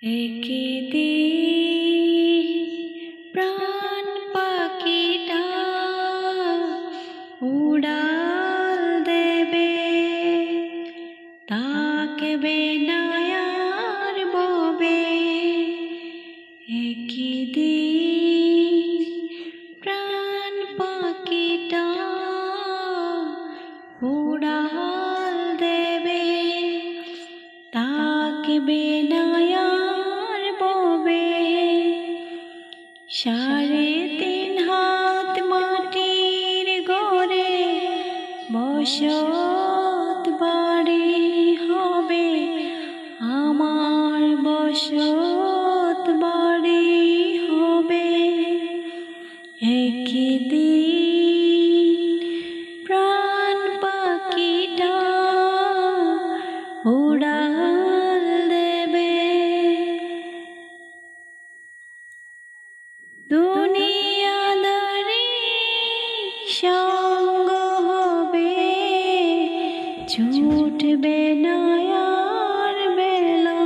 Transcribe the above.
একদিন প্রাণ পাখিটা উড়াল দেবে, তাকবে না আর ববে। একদিন প্রাণ পাখিটা উড়াল দেবে, তাকবে না আর ববে। 3.5 হাত মাটির ঘরে বসত বাড়ি হবে, আমার বসত বাড়ি হবে। একদিন প্রাণ পাখিটা উড়াল দেবে। দুনিয়াদারি সঙ্গ হবে, ছুটবে না আর বেলা।